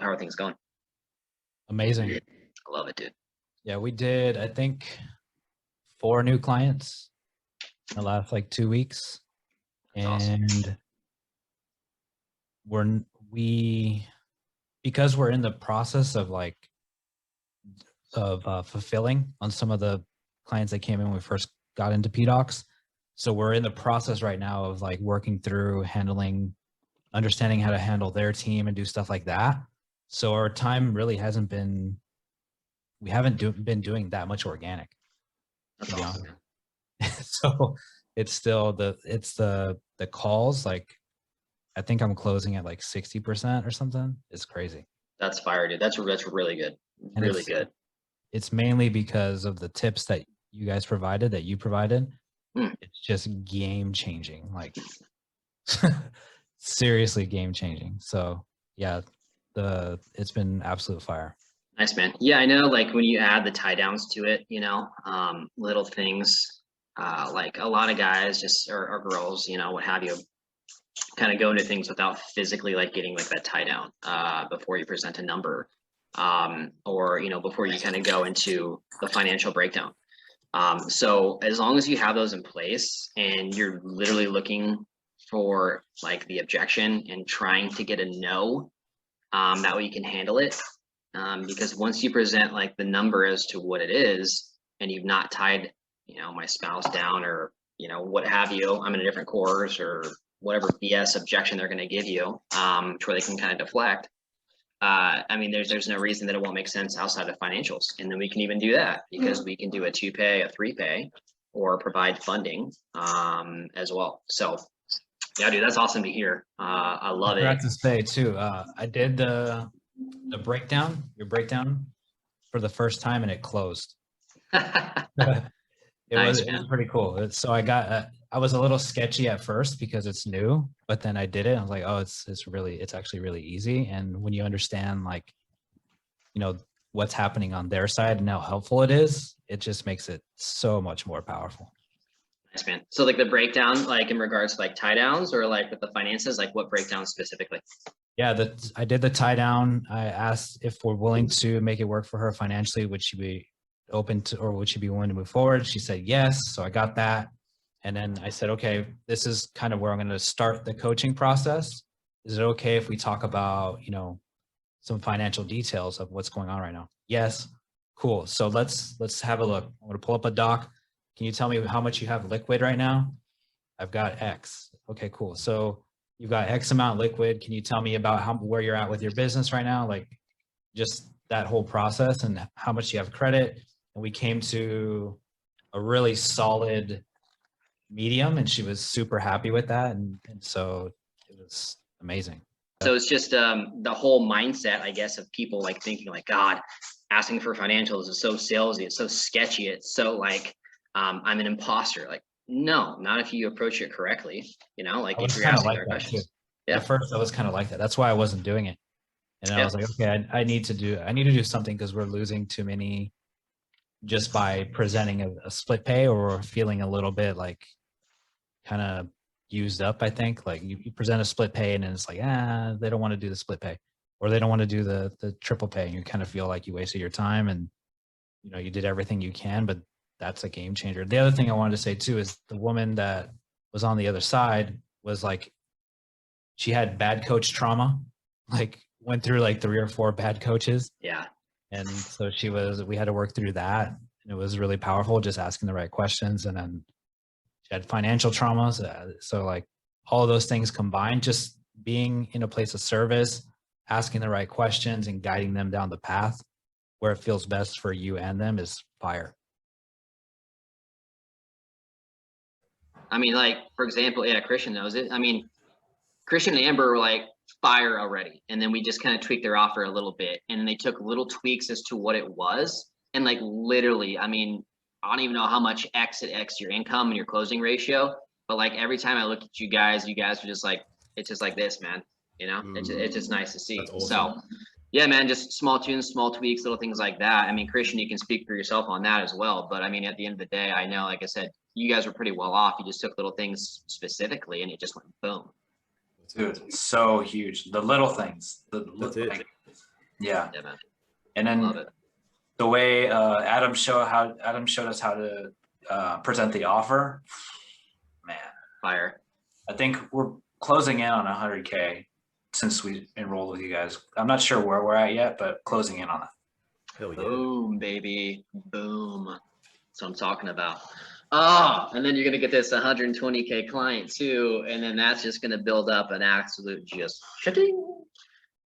how are things going? Amazing. I love it, dude. Yeah, we did, I think, 4 new clients in the last like 2 weeks. That's awesome. And we because we're in the process of fulfilling on some of the clients that came in when we first got into PDocs. So we're in the process right now of like working through understanding how to handle their team and do stuff like that. So our time really we haven't been doing that much organic. That's awesome, man. So it's still the calls, like I think I'm closing at like 60% or something. It's crazy. That's fire, dude. That's really good. And Really good. It's mainly because of the tips that you provided. It's just game changing, like seriously game changing. So yeah, it's been absolute fire. Nice, man. Yeah, I know, like when you add the tie downs to it, little things, like a lot of guys or girls, what have you, kind of go into things without physically like getting like that tie down before you present a number, or before you kind of go into the financial breakdown. So as long as you have those in place and you're literally looking for like the objection and trying to get a no, that way you can handle it. Because once you present like the number as to what it is, and you've not tied, my spouse down, or what have you, I'm in a different course, or whatever BS objection they're going to give you, to where they can kind of deflect. I mean, there's no reason that it won't make sense outside of financials, and then we can even do that because we can do a 2-pay, a 3-pay, or provide funding as well. So yeah, dude, that's awesome to hear. I love it. I forgot to say too, I did your breakdown for the first time, and it closed. It was pretty cool. So I was a little sketchy at first because it's new, but then I did it. I was like, oh, it's actually really easy. And when you understand like, what's happening on their side and how helpful it is, it just makes it so much more powerful. Nice, man. So like the breakdown, like in regards to like tie downs, or like with the finances, like what breakdown specifically? Yeah, I did the tie down. I asked if we're willing to make it work for her financially. Would she be open to, or would she be willing to move forward? She said yes. So I got that. And then I said, okay, this is kind of where I'm going to start the coaching process. Is it okay if we talk about, some financial details of what's going on right now? Yes. Cool. So let's have a look. I'm going to pull up a doc. Can you tell me how much you have liquid right now? I've got X. Okay, cool. So you've got X amount liquid. Can you tell me about where you're at with your business right now? Like just that whole process and how much you have credit. And we came to a really solid medium, and she was super happy with that. And so it was amazing. So it's just the whole mindset, I guess, of people like thinking like, God, asking for financials is so salesy, it's so sketchy, it's so like I'm an imposter. Like, no, not if you approach it correctly. Like if you're asking the questions. Yeah. At first I was kind of like that. That's why I wasn't doing it. And then I was like, okay, I need to do something, because we're losing too many just by presenting a split pay, or feeling a little bit like kind of used up. I think like you present a split pay and then it's like, they don't want to do the split pay, or they don't want to do the triple pay. And you kind of feel like you wasted your time, and you did everything you can, but that's a game changer. The other thing I wanted to say too is the woman that was on the other side was like, she had bad coach trauma, like went through like 3 or 4 bad coaches. Yeah. And so we had to work through that. And it was really powerful, just asking the right questions. And then she had financial traumas. So like all of those things combined, just being in a place of service, asking the right questions and guiding them down the path where it feels best for you and them is fire. I mean, like, for example, yeah, Christian knows it. I mean, Christian and Amber were like fire already. And then we just kind of tweaked their offer a little bit. And they took little tweaks as to what it was. And like literally, I mean, I don't even know how much X your income and your closing ratio. But like every time I look at you guys are just like, it's just like this, man. It's just nice to see. Awesome. So yeah, man, just small tunes, small tweaks, little things like that. I mean, Christian, you can speak for yourself on that as well. But I mean, at the end of the day, I know, like I said, you guys were pretty well off. You just took little things specifically and it just went boom. Dude, so huge. The little things. Yeah. Yeah, man. And Love then it. the way Adam showed us how to present the offer, man, Fire. I think we're closing in on 100K since we enrolled with you guys. I'm not sure where we're at yet, but closing in on it. Hell yeah. Boom, baby. Boom. That's what I'm talking about. Oh, and then you're gonna get this 120K client too, and then that's just gonna build up an absolute just shitting.